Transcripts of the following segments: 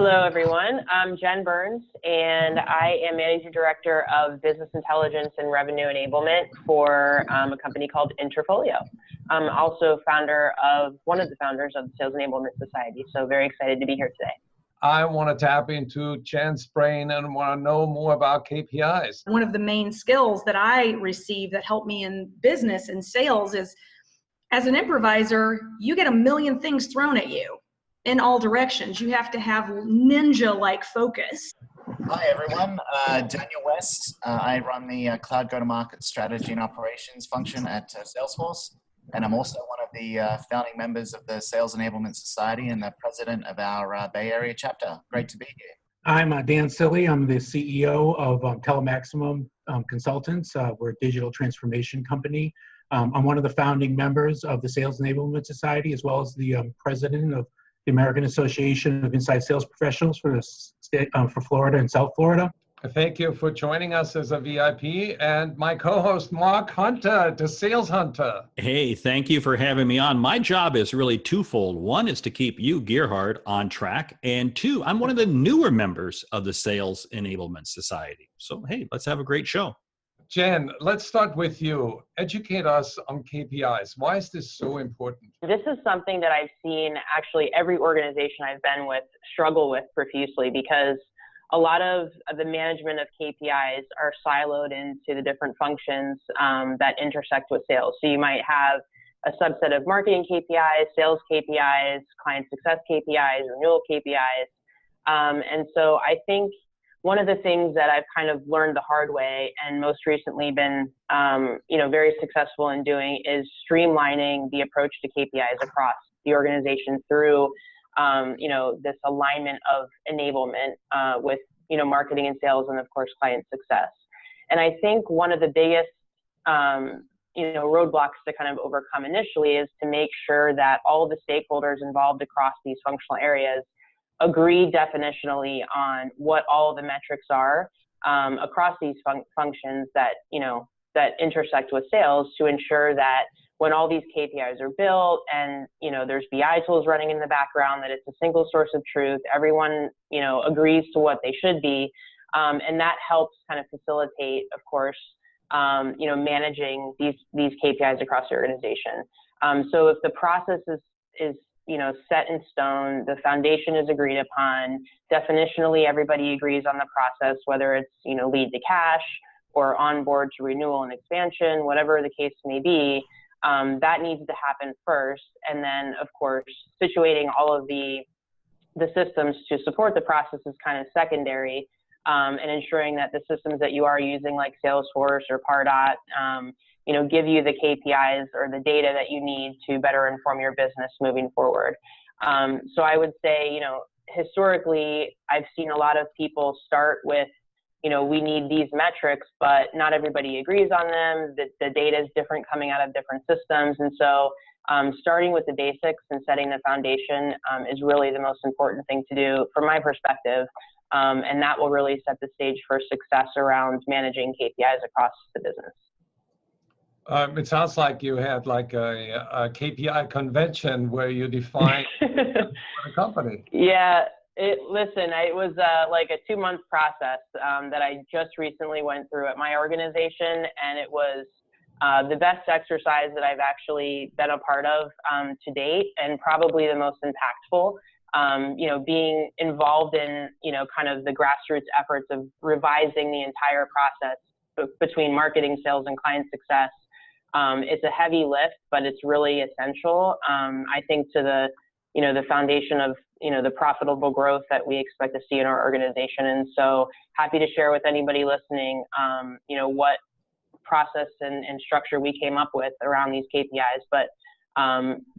Hello, everyone. I'm Jen Burns, and I am Managing Director of Business Intelligence and Revenue Enablement for a company called Interfolio. I'm also one of the founders of the Sales Enablement Society, so very excited to be here today. I want to tap into Jen's brain and want to know more about KPIs. One of the main skills that I receive that help me in business and sales is, as an improviser, you get a million things thrown at you in all directions. You have to have ninja-like focus. Hi, everyone. Daniel West. I run the Cloud Go-to-Market Strategy and Operations function at Salesforce. And I'm also one of the founding members of the Sales Enablement Society and the president of our Bay Area chapter. Great to be here. I'm Dan Silly. I'm the CEO of Telemaximum Consultants. We're a digital transformation company. I'm one of the founding members of the Sales Enablement Society, as well as the president of the American Association of Inside Sales Professionals for the state, for Florida and South Florida. Thank you for joining us as a VIP, and my co-host Mark Hunter, the Sales Hunter. Hey, thank you for having me on. My job is really twofold. One is to keep you, Gerhard, on track, and two, I'm one of the newer members of the Sales Enablement Society. So, hey, let's have a great show. Jen, let's start with you. Educate us on KPIs. Why is this so important? This is something that I've seen actually every organization I've been with struggle with profusely, because a lot of the management of KPIs are siloed into the different functions that intersect with sales. So you might have a subset of marketing KPIs, sales KPIs, client success KPIs, renewal KPIs. And so I think one of the things that I've kind of learned the hard way and most recently been, very successful in doing is streamlining the approach to KPIs across the organization through, this alignment of enablement with, marketing and sales and of course, client success. And I think one of the biggest, roadblocks to kind of overcome initially is to make sure that all of the stakeholders involved across these functional areas agree definitionally on what all the metrics are across these functions that, that intersect with sales, to ensure that when all these KPIs are built and, there's BI tools running in the background, that it's a single source of truth, everyone, agrees to what they should be. And that helps kind of facilitate, of course, managing these KPIs across the organization. So if the process is set in stone, the foundation is agreed upon, definitionally everybody agrees on the process, whether it's, lead to cash or onboard to renewal and expansion, whatever the case may be, that needs to happen first. And then, of course, situating all of the systems to support the process is kind of secondary, and ensuring that the systems that you are using, like Salesforce or Pardot, give you the KPIs or the data that you need to better inform your business moving forward. So I would say, historically, I've seen a lot of people start with, we need these metrics, but not everybody agrees on them. The data is different coming out of different systems. And so starting with the basics and setting the foundation is really the most important thing to do from my perspective. And that will really set the stage for success around managing KPIs across the business. It sounds like you had like a KPI convention where you define the company. Yeah. It was like a 2-month process that I just recently went through at my organization, and it was the best exercise that I've actually been a part of to date, and probably the most impactful. Being involved in, kind of the grassroots efforts of revising the entire process between marketing, sales, and client success. It's a heavy lift, but it's really essential, I think, to the foundation of, the profitable growth that we expect to see in our organization. And so happy to share with anybody listening, what process and structure we came up with around these KPIs. But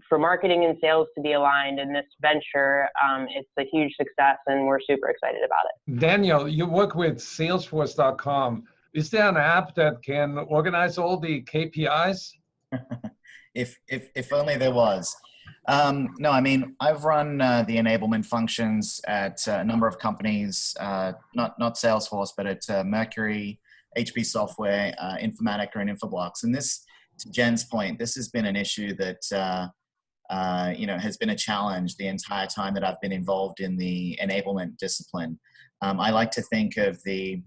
for marketing and sales to be aligned in this venture, it's a huge success, and we're super excited about it. Daniel, you work with Salesforce.com. Is there an app that can organize all the KPIs? If only there was. No, I mean, I've run the enablement functions at a number of companies, not Salesforce, but at Mercury, HP Software, Informatica, and Infoblox. And this, to Jen's point, this has been an issue that has been a challenge the entire time that I've been involved in the enablement discipline. I like to think of the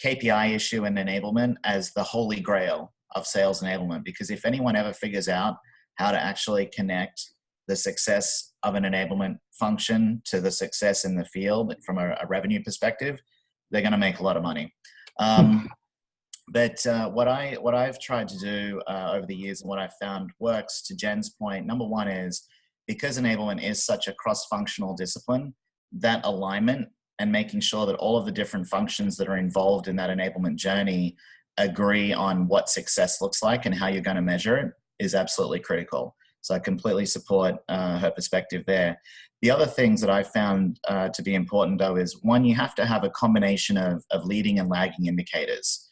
KPI issue and enablement as the holy grail of sales enablement, because if anyone ever figures out how to actually connect the success of an enablement function to the success in the field from a revenue perspective, they're going to make a lot of money. But what I've tried to do over the years and what I've found works, to Jen's point, number one is because enablement is such a cross-functional discipline, that alignment and making sure that all of the different functions that are involved in that enablement journey agree on what success looks like and how you're going to measure it is absolutely critical. So I completely support her perspective there. The other things that I found to be important, though, is one, you have to have a combination of leading and lagging indicators.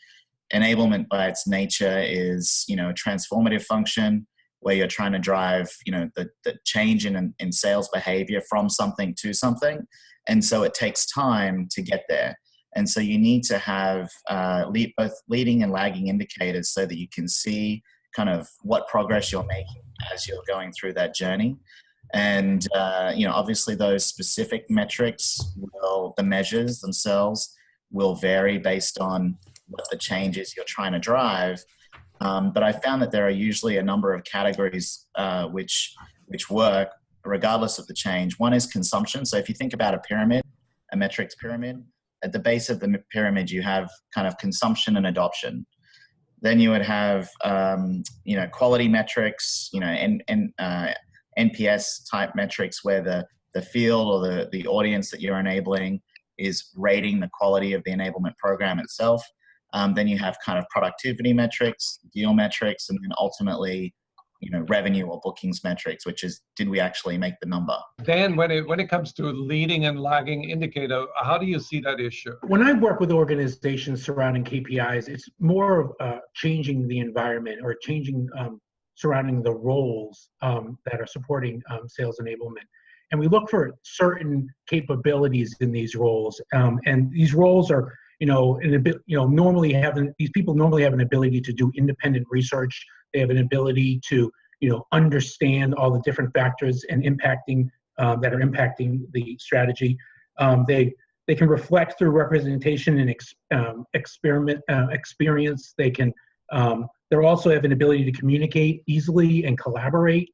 Enablement by its nature is, a transformative function where you're trying to drive, the change in sales behavior from something to something. And so it takes time to get there. And so you need to have both leading and lagging indicators so that you can see kind of what progress you're making as you're going through that journey. And, obviously those specific metrics, the measures themselves will vary based on what the changes you're trying to drive. But I found that there are usually a number of categories which work regardless of the change. One is consumption. So if you think about a metrics pyramid, at the base of the pyramid, you have kind of consumption and adoption. Then you would have, quality metrics, and NPS type metrics where the field or the audience that you're enabling is rating the quality of the enablement program itself. Then you have kind of productivity metrics, deal metrics, and then ultimately, revenue or bookings metrics, which is, did we actually make the number? Dan, when it comes to leading and lagging indicator, how do you see that issue? When I work with organizations surrounding KPIs, it's more of changing the environment or changing surrounding the roles that are supporting sales enablement. And we look for certain capabilities in these roles. And these roles are, these people normally have an ability to do independent research. They have an ability to, understand all the different factors and that are impacting the strategy. They can reflect through representation and experience. They also have an ability to communicate easily and collaborate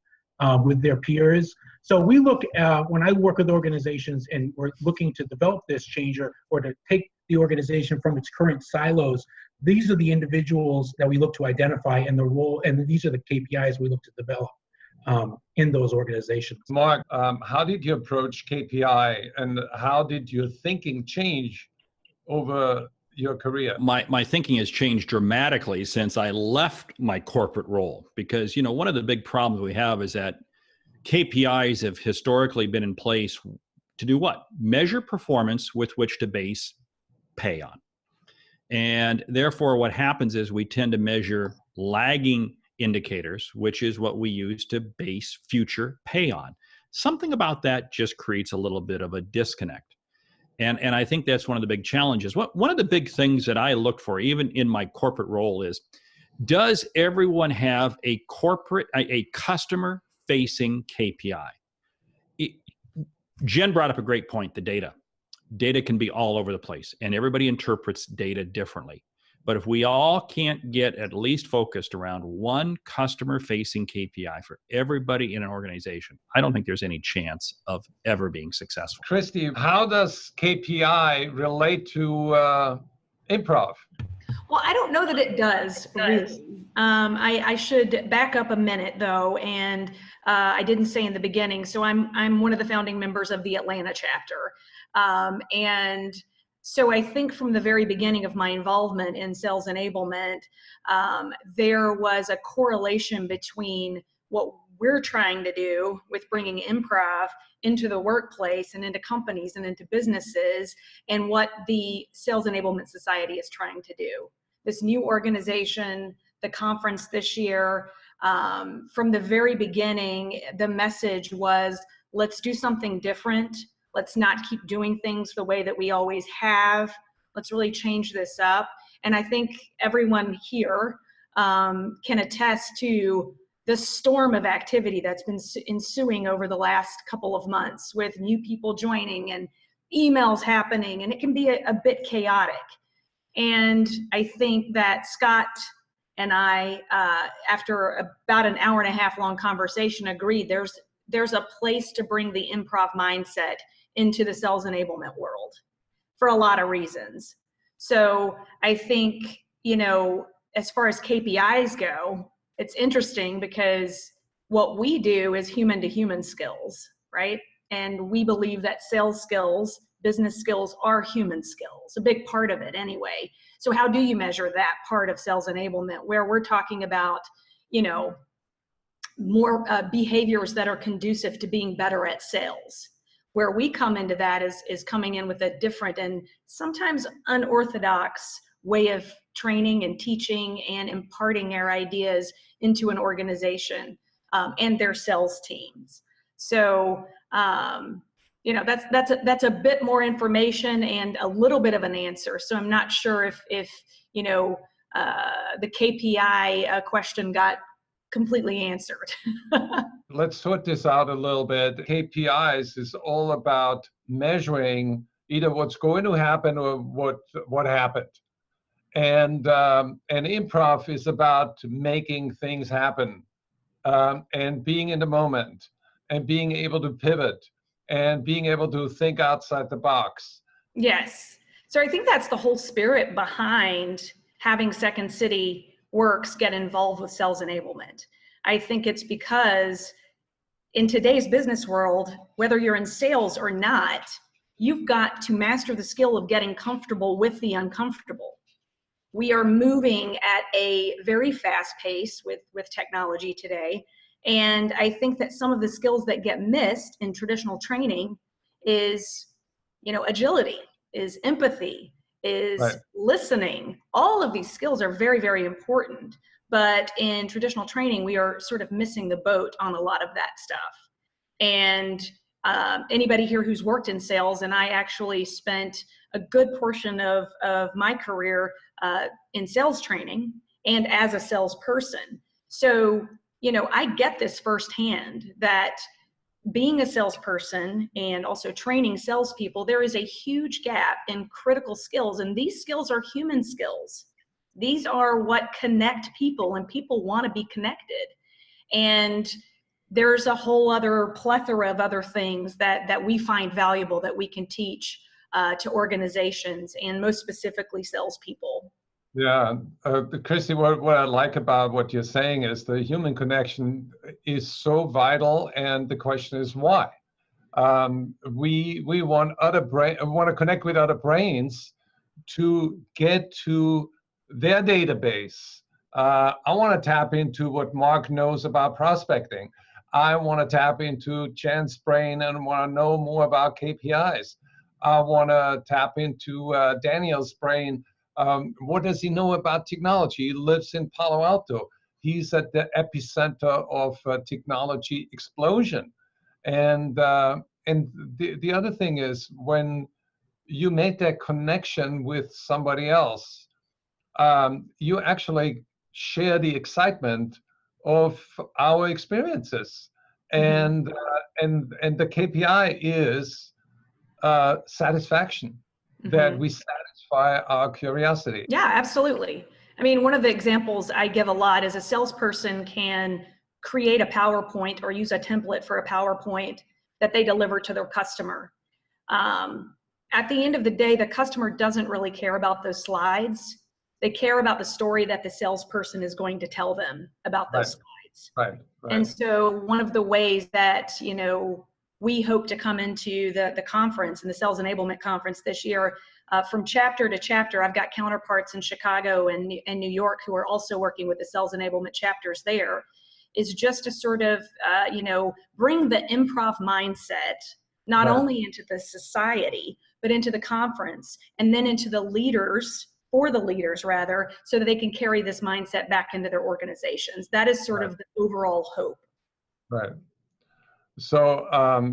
with their peers. So we look at, when I work with organizations and we're looking to develop this change or to take the organization from its current silos, these are the individuals that we look to identify and the role, and these are the KPIs we look to develop in those organizations. Mark, how did you approach KPI and how did your thinking change over your career? My thinking has changed dramatically since I left my corporate role, because, one of the big problems we have is that KPIs have historically been in place to do what? Measure performance with which to base pay on. And therefore, what happens is we tend to measure lagging indicators, which is what we use to base future pay on. Something about that just creates a little bit of a disconnect. And I think that's one of the big challenges. One of the big things that I look for, even in my corporate role, is does everyone have a customer-facing KPI? Jen brought up a great point, the data. Data can be all over the place, and everybody interprets data differently. But if we all can't get at least focused around one customer-facing KPI for everybody in an organization, I don't think there's any chance of ever being successful. Kristy, how does KPI relate to improv? Well, I don't know that it does, really. I should back up a minute, though, and I didn't say in the beginning, so I'm one of the founding members of the Atlanta chapter. And so I think from the very beginning of my involvement in sales enablement, there was a correlation between what we're trying to do with bringing improv into the workplace and into companies and into businesses, and what the Sales Enablement Society is trying to do. This new organization, the conference this year, from the very beginning, the message was, let's do something different. Let's not keep doing things the way that we always have. Let's really change this up. And I think everyone here can attest to the storm of activity that's been ensuing over the last couple of months with new people joining and emails happening, and it can be a bit chaotic. And I think that Scott and I, after about an hour and a half long conversation, agreed there's a place to bring the improv mindset into the sales enablement world for a lot of reasons. So I think, as far as KPIs go, it's interesting because what we do is human to human skills, right? And we believe that sales skills, business skills are human skills, a big part of it anyway. So how do you measure that part of sales enablement where we're talking about, more behaviors that are conducive to being better at sales? Where we come into that is coming in with a different and sometimes unorthodox way of training and teaching and imparting our ideas into an organization and their sales teams. So, that's a bit more information and a little bit of an answer. So I'm not sure if the KPI question got completely answered. Let's sort this out a little bit. KPIs is all about measuring either what's going to happen or what happened. And improv is about making things happen and being in the moment and being able to pivot and being able to think outside the box. Yes. So I think that's the whole spirit behind having Second City Works get involved with sales enablement. I think it's because in today's business world, whether you're in sales or not, you've got to master the skill of getting comfortable with the uncomfortable. We are moving at a very fast pace with technology today. And I think that some of the skills that get missed in traditional training is, agility, is empathy, is right. listening. All of these skills are very, very important. But in traditional training, we are sort of missing the boat on a lot of that stuff. And anybody here who's worked in sales, and I actually spent a good portion of my career in sales training and as a salesperson. So, I get this firsthand that being a salesperson and also training salespeople, there is a huge gap in critical skills. And these skills are human skills. These are what connect people, and people want to be connected. And there's a whole other plethora of other things that we find valuable that we can teach to organizations, and most specifically salespeople. Yeah, Kristy, what I like about what you're saying is the human connection is so vital, and the question is why. We want to connect with other brains to get to their database. I want to tap into what Mark knows about prospecting. I want to tap into Jen's brain and want to know more about KPIs. I want to tap into Daniel's brain. What does he know about technology? He lives in Palo Alto. He's at the epicenter of technology explosion. And the other thing is, when you make that connection with somebody else, you actually share the excitement of our experiences. And the KPI is satisfaction, that we satisfy our curiosity. Yeah, absolutely. I mean, one of the examples I give a lot is a salesperson can create a PowerPoint or use a template for a PowerPoint that they deliver to their customer. At the end of the day, the customer doesn't really care about those slides. They care about the story that the salesperson is going to tell them about those slides. Right. And so one of the ways that, we hope to come into the conference and the Sales Enablement Conference this year, from chapter to chapter, I've got counterparts in Chicago and New York who are also working with the Sales Enablement chapters there, is just to sort of, bring the improv mindset, not only into the society, but into the conference, and then into the leaders, for the leaders rather, so that they can carry this mindset back into their organizations. That is sort of the overall hope. Right. So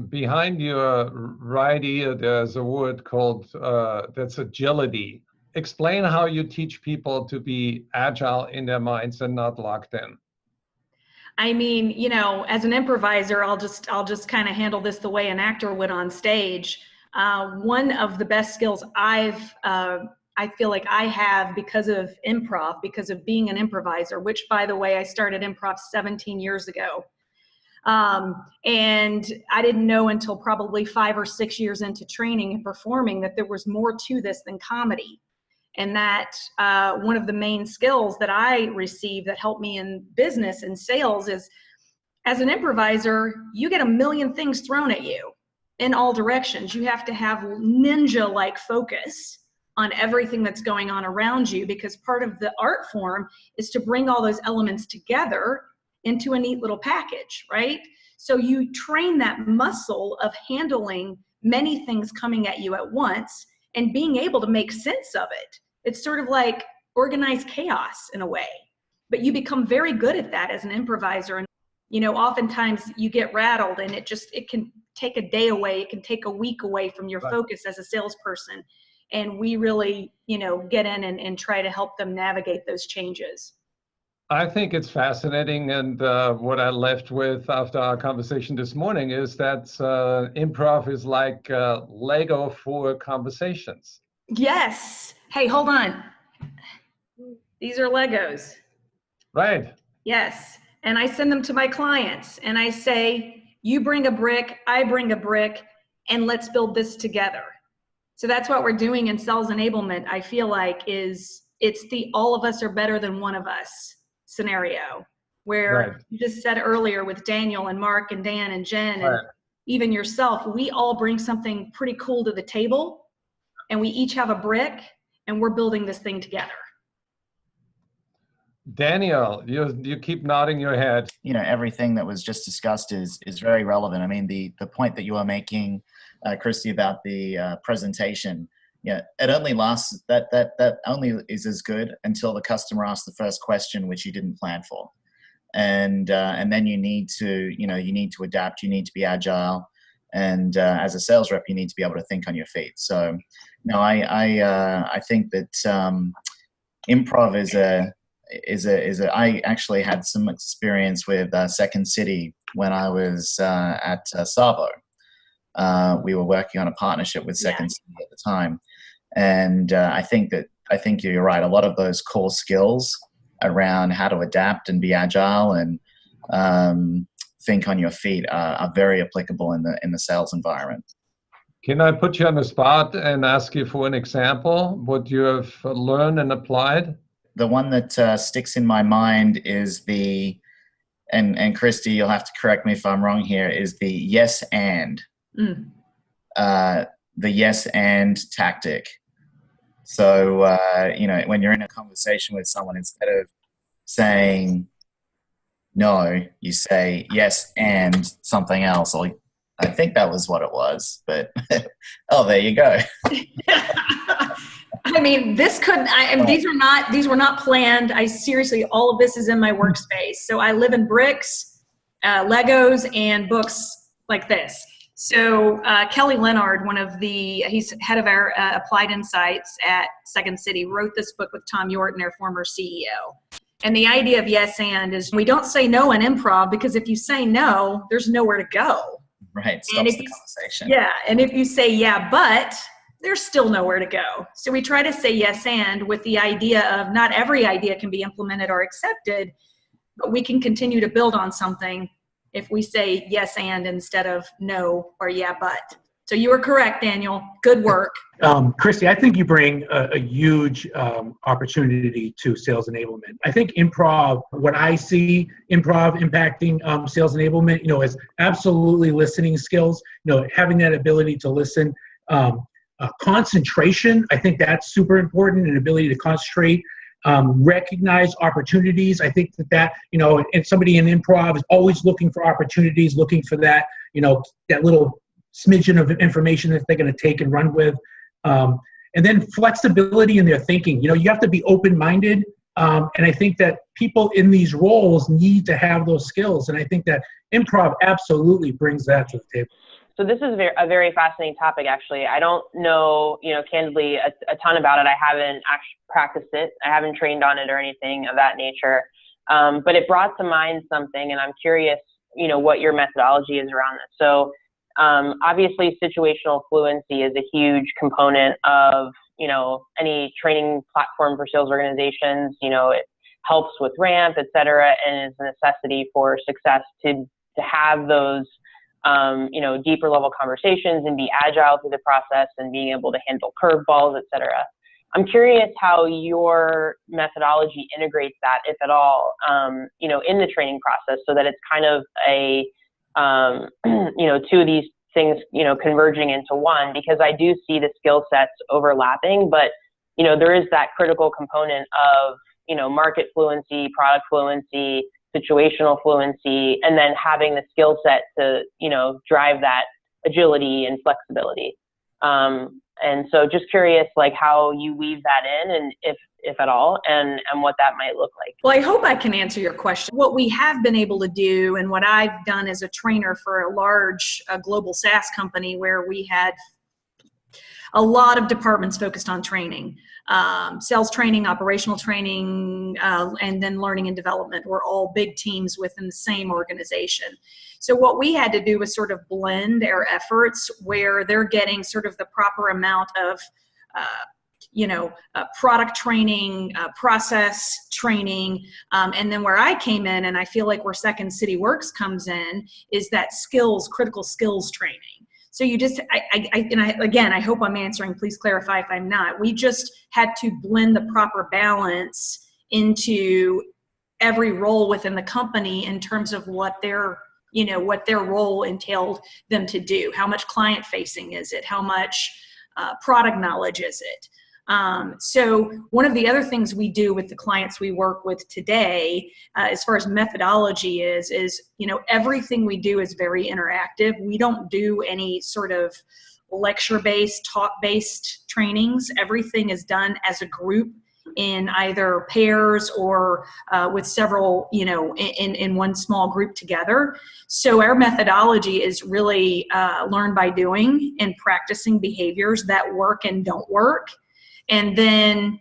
behind your right ear, there's a word called, that's agility. Explain how you teach people to be agile in their minds and not locked in. I mean, you know, as an improviser, I'll just kind of handle this the way an actor would on stage. One of the best skills I feel like I have because of improv, because of being an improviser, which, by the way, I started improv 17 years ago. And I didn't know until probably 5 or 6 years into training and performing that there was more to this than comedy. And that one of the main skills that I received that helped me in business and sales is, as an improviser, you get a million things thrown at you in all directions. You have to have ninja-like focus on everything that's going on around you, because part of the art form is to bring all those elements together into a neat little package, right? So you train that muscle of handling many things coming at you at once and being able to make sense of it. It's sort of like organized chaos in a way, but you become very good at that as an improviser. And, you know, oftentimes you get rattled and it can take a day away. It can take a week away from your focus as a salesperson. And we really, you know, get in and try to help them navigate those changes. I think it's fascinating, and what I left with after our conversation this morning is that improv is like Lego for conversations. Yes. Hey, hold on. These are Legos. Right. Yes. And I send them to my clients and I say, you bring a brick, I bring a brick, and let's build this together. So that's what we're doing in sales enablement. I feel like it's the all of us are better than one of us scenario, where you just said earlier with Daniel and Mark and Dan and Jen and even yourself, we all bring something pretty cool to the table and we each have a brick and we're building this thing together. Daniel, you keep nodding your head. You know, everything that was just discussed is very relevant. I mean, the point that you are making, Kristy, about the presentation, yeah, it only lasts, that only is as good until the customer asks the first question, which you didn't plan for. And then you need to adapt, you need to be agile. And as a sales rep, you need to be able to think on your feet. So, no, I think that improv is I actually had some experience with Second City when I was at Savo. We were working on a partnership with Second City at the time. And I think you're right. A lot of those core skills around how to adapt and be agile and think on your feet are very applicable in the sales environment. Can I put you on the spot and ask you for an example, what you have learned and applied? The one that sticks in my mind is and Kristy, you'll have to correct me if I'm wrong here, is the yes and. The yes and tactic. So, when you're in a conversation with someone, instead of saying no, you say yes and something else. Or I think that was what it was, but oh, there you go. I mean, these were not planned. I seriously, all of this is in my workspace. So I live in bricks, Legos, and books like this. So Kelly Leonard, he's head of our Applied Insights at Second City, wrote this book with Tom Yorton, our former CEO. And the idea of yes and is we don't say no in improv, because if you say no, there's nowhere to go. Right, stops the conversation. Yeah, and if you say yeah, but there's still nowhere to go. So we try to say yes and with the idea of not every idea can be implemented or accepted, but we can continue to build on something if we say yes and instead of no or yeah, but. So you were correct, Daniel. Good work. Kristy, I think you bring a huge opportunity to sales enablement. I think improv, what I see improv impacting sales enablement, is absolutely listening skills, having that ability to listen. Concentration, I think that's super important, an ability to concentrate, recognize opportunities. I think that, and somebody in improv is always looking for opportunities, looking for that, that little smidgen of information that they're going to take and run with. And then flexibility in their thinking. You have to be open-minded. And I think that people in these roles need to have those skills. And I think that improv absolutely brings that to the table. So this is a very fascinating topic, actually. I don't know, candidly, a ton about it. I haven't actually practiced it. I haven't trained on it or anything of that nature. But it brought to mind something, and I'm curious, what your methodology is around this. So obviously situational fluency is a huge component of, any training platform for sales organizations. It helps with ramp, et cetera, and is a necessity for success to have those, deeper level conversations and be agile through the process and being able to handle curveballs, et cetera. I'm curious how your methodology integrates that, if at all, in the training process, so that it's kind of a, two of these things, converging into one, because I do see the skill sets overlapping, but, there is that critical component of, market fluency, product fluency, situational fluency, and then having the skill set to, drive that agility and flexibility. And so just curious, like, how you weave that in, and if at all, and what that might look like. Well, I hope I can answer your question. What we have been able to do, and what I've done as a trainer for a large global SaaS company where we had a lot of departments focused on training, sales training, operational training, and then learning and development were all big teams within the same organization. So what we had to do was sort of blend our efforts where they're getting sort of the proper amount of, product training, process training. And then where I came in, and I feel like where Second City Works comes in, is that critical skills training. So you just, again, I hope I'm answering, please clarify if I'm not. We just had to blend the proper balance into every role within the company in terms of what their role entailed them to do. How much client facing is it? How much product knowledge is it? So one of the other things we do with the clients we work with today, as far as methodology is, everything we do is very interactive. We don't do any sort of lecture-based, talk-based trainings. Everything is done as a group in either pairs or with several, in one small group together. So our methodology is really learn by doing and practicing behaviors that work and don't work. And then,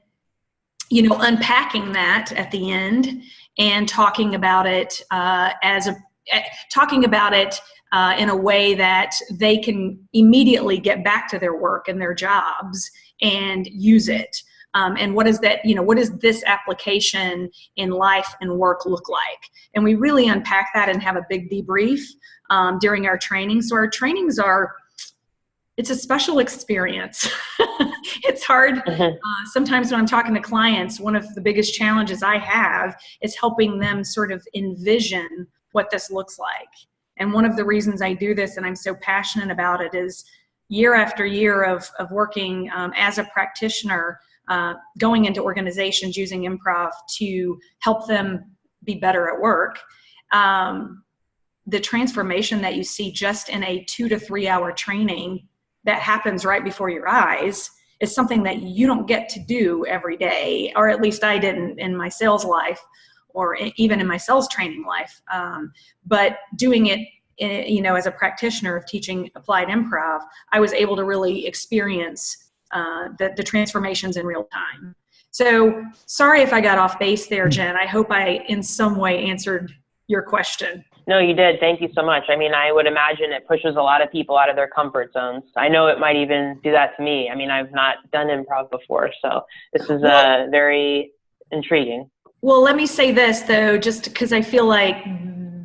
unpacking that at the end and talking about it in a way that they can immediately get back to their work and their jobs and use it. And what is that, what does this application in life and work look like? And we really unpack that and have a big debrief during our training. So our trainings it's a special experience. It's hard. Sometimes when I'm talking to clients, one of the biggest challenges I have is helping them sort of envision what this looks like. And one of the reasons I do this, and I'm so passionate about it, is year after year of working as a practitioner, going into organizations using improv to help them be better at work. The transformation that you see just in a 2 to 3 hour training that happens right before your eyes is something that you don't get to do every day, or at least I didn't in my sales life or even in my sales training life. But doing it, as a practitioner of teaching applied improv, I was able to really experience the transformations in real time. So sorry if I got off base there, Jen. I hope I in some way answered your question. No, you did. Thank you so much. I mean, I would imagine it pushes a lot of people out of their comfort zones. I know it might even do that to me. I mean, I've not done improv before, so this is very intriguing. Well, let me say this, though, just because I feel like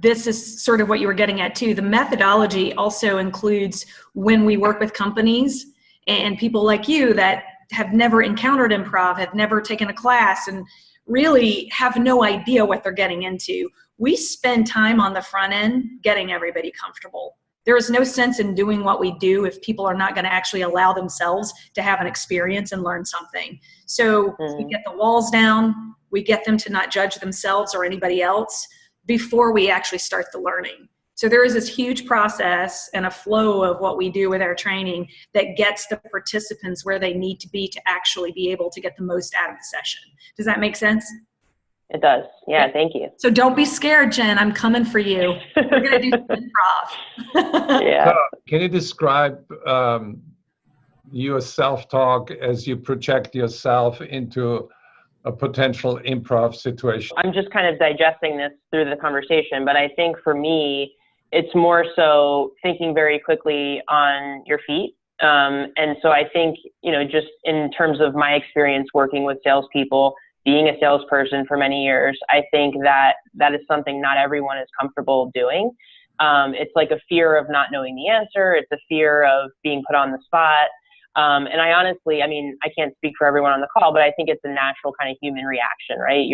this is sort of what you were getting at, too. The methodology also includes when we work with companies and people like you that have never encountered improv, have never taken a class, and really have no idea what they're getting into. We spend time on the front end getting everybody comfortable. There is no sense in doing what we do if people are not going to actually allow themselves to have an experience and learn something. So we get the walls down, we get them to not judge themselves or anybody else before we actually start the learning. So there is this huge process and a flow of what we do with our training that gets the participants where they need to be to actually be able to get the most out of the session. Does that make sense? It does. Yeah, thank you. So don't be scared, Jen. I'm coming for you. We're going to do some improv. Yeah. So can you describe your self-talk as you project yourself into a potential improv situation? I'm just kind of digesting this through the conversation, but I think for me, it's more so thinking very quickly on your feet. And so I think, just in terms of my experience working with salespeople, being a salesperson for many years, I think that is something not everyone is comfortable doing. It's like a fear of not knowing the answer. It's a fear of being put on the spot. And I honestly, I can't speak for everyone on the call, but I think it's a natural kind of human reaction, right?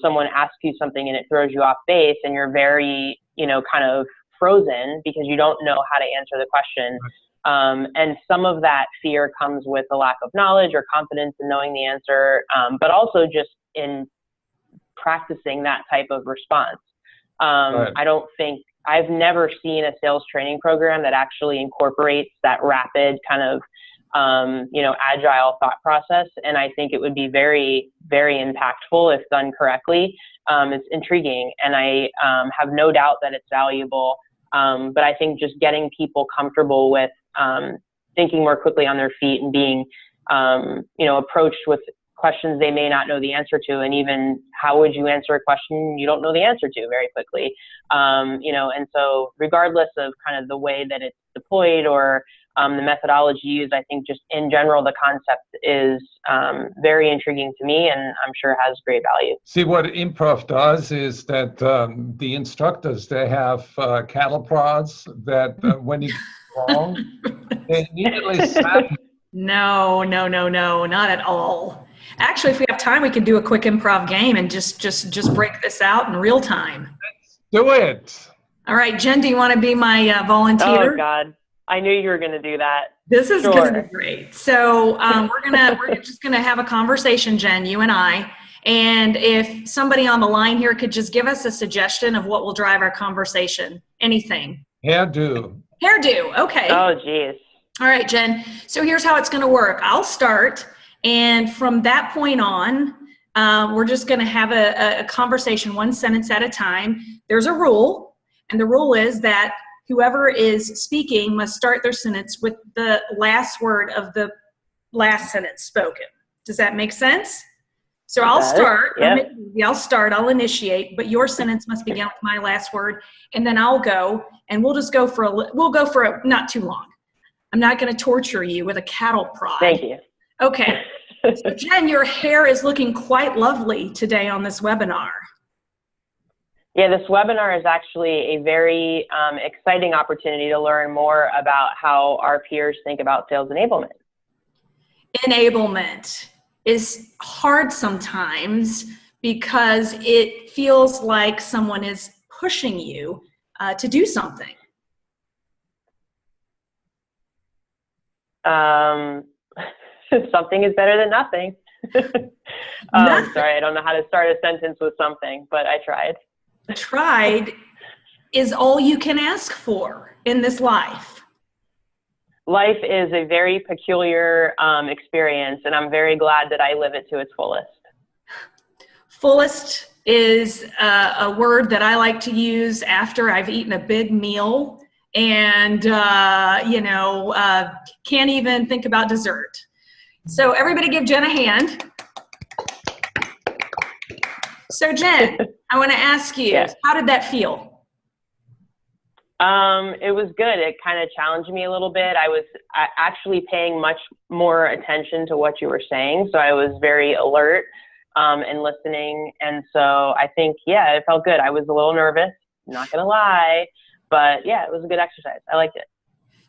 Someone asks you something and it throws you off base and you're very, kind of frozen because you don't know how to answer the question. And some of that fear comes with a lack of knowledge or confidence in knowing the answer, but also just in practicing that type of response. Right. I've never seen a sales training program that actually incorporates that rapid kind of, agile thought process. And I think it would be very, very impactful if done correctly. It's intriguing, and I have no doubt that it's valuable. But I think just getting people comfortable with thinking more quickly on their feet and being, approached with questions they may not know the answer to, and even how would you answer a question you don't know the answer to very quickly. And so regardless of kind of the way that it's deployed or the methodology used, I think just in general, the concept is very intriguing to me, and I'm sure has great value. See, what improv does is that the instructors, they have cattle prods that when you get wrong, they immediately snap. No, not at all. Actually, if we have time, we can do a quick improv game and just break this out in real time. Let's do it. All right, Jen, do you want to be my volunteer? Oh God, I knew you were going to do that. This is going to be great. So we're just gonna have a conversation, Jen, you and I. And if somebody on the line here could just give us a suggestion of what will drive our conversation, anything. Hairdo. Okay. Oh, geez. All right, Jen. So here's how it's going to work. I'll start. And from that point on, we're just going to have a conversation, one sentence at a time. There's a rule. And the rule is that whoever is speaking must start their sentence with the last word of the last sentence spoken. Does that make sense? So I'll start. Yep. I'll initiate, but your sentence must begin with my last word, and then I'll go, and we'll just go for not too long. I'm not going to torture you with a cattle prod. Thank you. Okay. So Jen, your hair is looking quite lovely today on this webinar. Yeah, this webinar is actually a very exciting opportunity to learn more about how our peers think about sales enablement. Enablement is hard sometimes because it feels like someone is pushing you to do something. Something is better than nothing. Sorry, I don't know how to start a sentence with something, but I tried. Tried is all you can ask for in this life. Life is a very peculiar experience, and I'm very glad that I live it to its fullest. Fullest is a word that I like to use after I've eaten a big meal and, can't even think about dessert. So everybody give Jen a hand. So Jen, I want to ask you, Yes. How did that feel? It was good. It kind of challenged me a little bit. I was actually paying much more attention to what you were saying. So I was very alert and listening. And so I think, it felt good. I was a little nervous, not going to lie, but it was a good exercise. I liked it.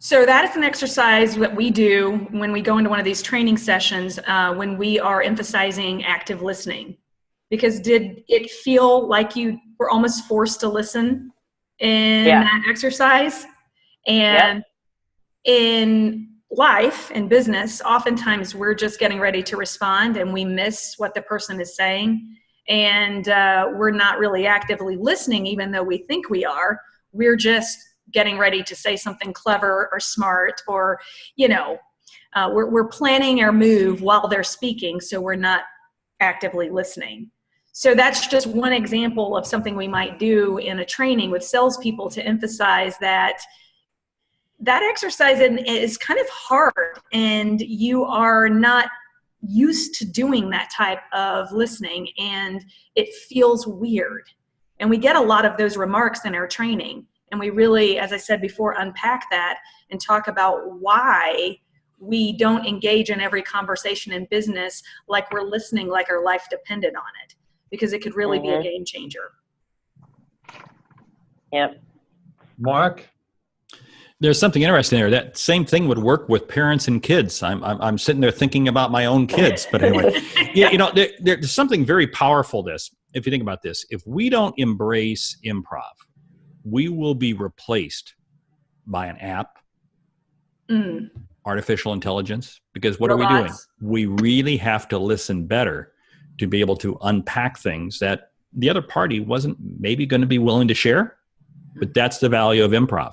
So that is an exercise that we do when we go into one of these training sessions when we are emphasizing active listening. Because did it feel like you were almost forced to listen in that exercise? And in life, in business, oftentimes we're just getting ready to respond and we miss what the person is saying. And we're not really actively listening, even though we think we are. We're just getting ready to say something clever or smart, or, we're planning our move while they're speaking, so we're not actively listening. So that's just one example of something we might do in a training with salespeople to emphasize that exercise is kind of hard, and you are not used to doing that type of listening, and it feels weird. And we get a lot of those remarks in our training. And we really, as I said before, unpack that and talk about why we don't engage in every conversation in business like we're listening, like our life depended on it, because it could really be a game changer. Yep. Mark? There's something interesting there. That same thing would work with parents and kids. I'm sitting there thinking about my own kids, but anyway, yeah, there's something very powerful. If you think about this, if we don't embrace improv, we will be replaced by an app, artificial intelligence, because what Robots. are we doing? We really have to listen better to be able to unpack things that the other party wasn't maybe going to be willing to share, but that's the value of improv.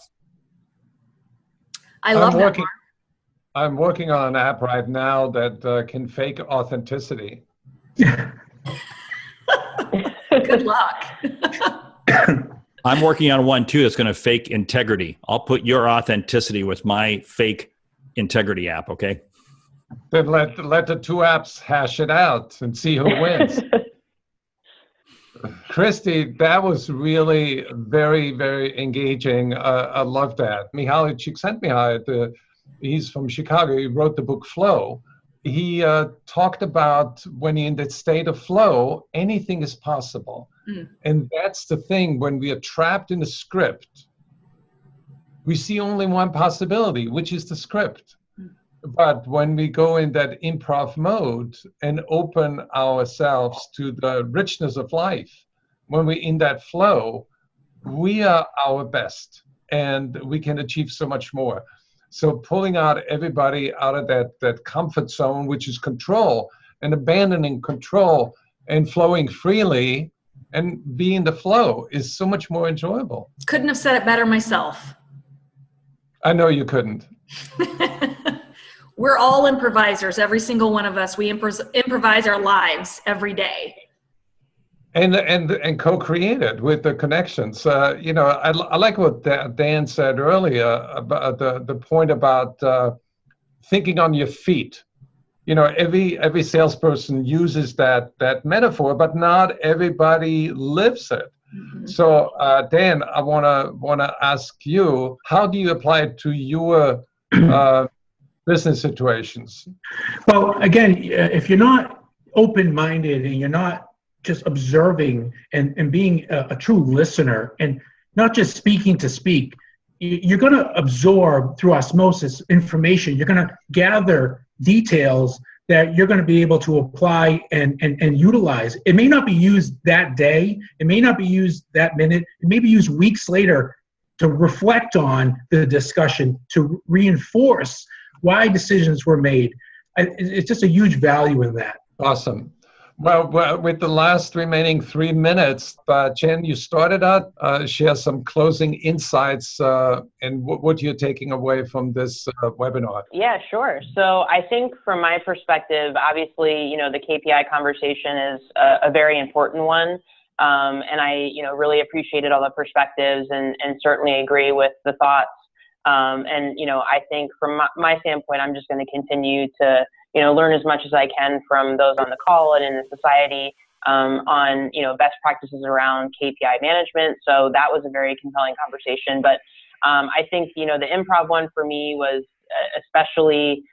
I love that, Mark. I'm working on an app right now that can fake authenticity. Good luck. I'm working on one too that's going to fake integrity. I'll put your authenticity with my fake integrity app, okay? Then let the two apps hash it out and see who wins. Kristy, that was really very, very engaging. I love that. Mihaly Csikszentmihalyi, he's from Chicago. He wrote the book Flow. He talked about when you're in that state of flow, anything is possible. And that's the thing. When we are trapped in a script, we see only one possibility, which is the script. But when we go in that improv mode and open ourselves to the richness of life, when we're in that flow, we are our best and we can achieve so much more. So pulling out everybody out of that comfort zone, which is control, and abandoning control and flowing freely and being in the flow is so much more enjoyable. Couldn't have said it better myself. I know you couldn't. We're all improvisers, every single one of us. We improvise our lives every day. And co-create it with the connections. I like what Dan said earlier about the point about thinking on your feet. Every salesperson uses that metaphor, but not everybody lives it. Mm-hmm. So Dan, I wanna ask you, how do you apply it to your business situations? Well, again, if you're not open-minded and you're not just observing and being a true listener and not just speaking to speak, you're going to absorb through osmosis information. You're going to gather details that you're going to be able to apply and utilize. It may not be used that day. It may not be used that minute. It may be used weeks later to reflect on the discussion, to reinforce why decisions were made. It's just a huge value in that. Awesome. Well, with the last remaining 3 minutes, Jen, you started out, share some closing insights and what you're taking away from this webinar. Yeah, sure. So I think from my perspective, obviously, the KPI conversation is a very important one. And I, really appreciated all the perspectives and certainly agree with the thoughts. I think from my standpoint, I'm just going to continue to learn as much as I can from those on the call and in the society on, best practices around KPI management. So that was a very compelling conversation. But I think, the improv one for me was especially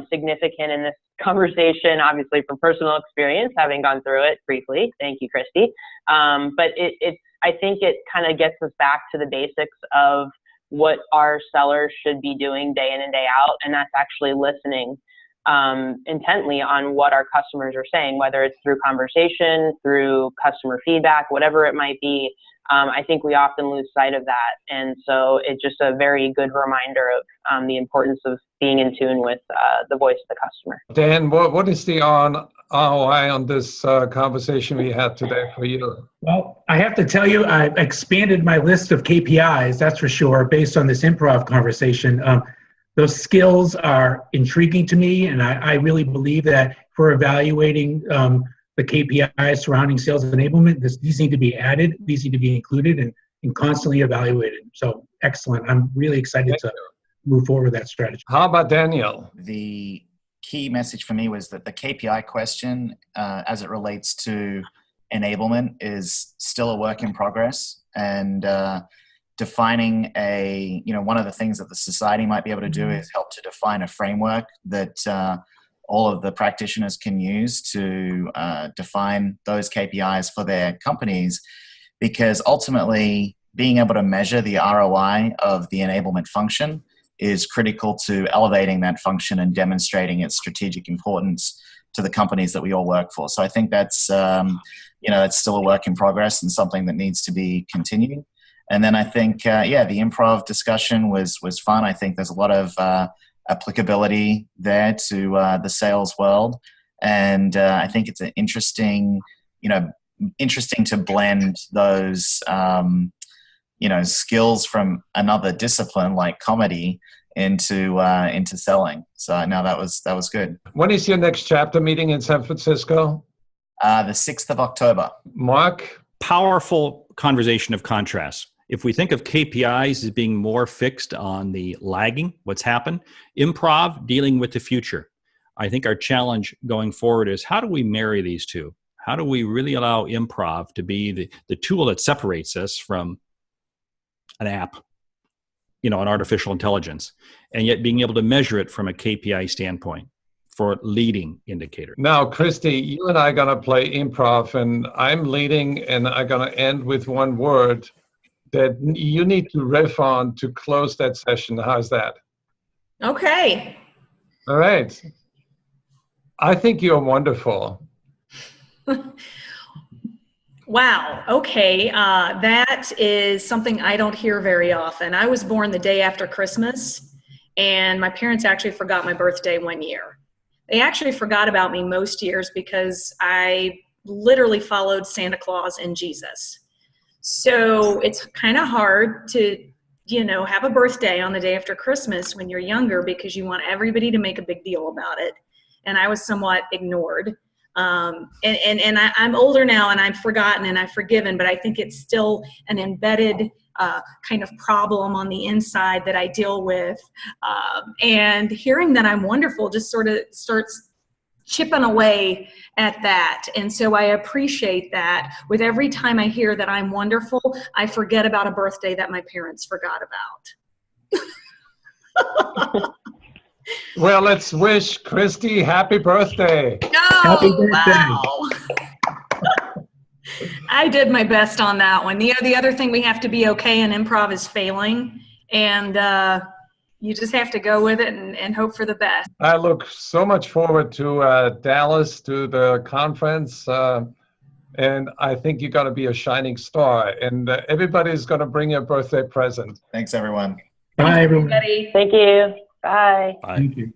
significant in this conversation, obviously from personal experience, having gone through it briefly. Thank you, Kristy. But I think it kind of gets us back to the basics of what our sellers should be doing day in and day out. And that's actually listening intently on what our customers are saying, whether it's through conversation, through customer feedback, whatever it might be. I think we often lose sight of that. And so it's just a very good reminder of the importance of being in tune with the voice of the customer. Dan, what is the ROI on this conversation we had today for you? Well, I have to tell you, I've expanded my list of KPIs, that's for sure, based on this improv conversation. Those skills are intriguing to me, and I really believe that for evaluating the KPIs surrounding sales enablement, these need to be added, these need to be included and constantly evaluated. So excellent. I'm really excited to move forward with that strategy. How about Daniel? The key message for me was that the KPI question, as it relates to enablement, is still a work in progress. And defining one of the things that the society might be able to do is help to define a framework that all of the practitioners can use to define those KPIs for their companies, because ultimately being able to measure the ROI of the enablement function is critical to elevating that function and demonstrating its strategic importance to the companies that we all work for. So I think that's that's still a work in progress and something that needs to be continued. And then I think the improv discussion was fun. I think there's a lot of applicability there to the sales world, and I think it's an interesting to blend those skills from another discipline like comedy into selling. So no, that was good. When is your next chapter meeting in San Francisco? The 6th of October. Mark? Powerful conversation of contrast. If we think of KPIs as being more fixed on the lagging, what's happened, improv dealing with the future. I think our challenge going forward is, how do we marry these two? How do we really allow improv to be the tool that separates us from an app, an artificial intelligence, and yet being able to measure it from a KPI standpoint for leading indicator. Now, Kristy, you and I are going to play improv, and I'm leading, and I'm going to end with one word that you need to riff on to close that session. How's that? Okay. All right. I think you're wonderful. Wow. Okay. That is something I don't hear very often. I was born the day after Christmas, and my parents actually forgot my birthday one year. They actually forgot about me most years because I literally followed Santa Claus and Jesus. So it's kind of hard to, have a birthday on the day after Christmas when you're younger, because you want everybody to make a big deal about it. And I was somewhat ignored. And I'm older now, and I'm forgotten and I've forgiven, but I think it's still an embedded kind of problem on the inside that I deal with. And hearing that I'm wonderful just sort of starts chipping away at that. And so I appreciate that. With every time I hear that I'm wonderful, I forget about a birthday that my parents forgot about. Well, let's wish Kristy happy birthday. Happy birthday. Wow. I did my best on that one. The other thing we have to be okay in improv is failing. And you just have to go with it and hope for the best. I look so much forward to Dallas, to the conference. And I think you're going to be a shining star. And everybody's going to bring a birthday present. Thanks, everyone. Bye, everyone. Thank you. Bye. Bye. Thank you.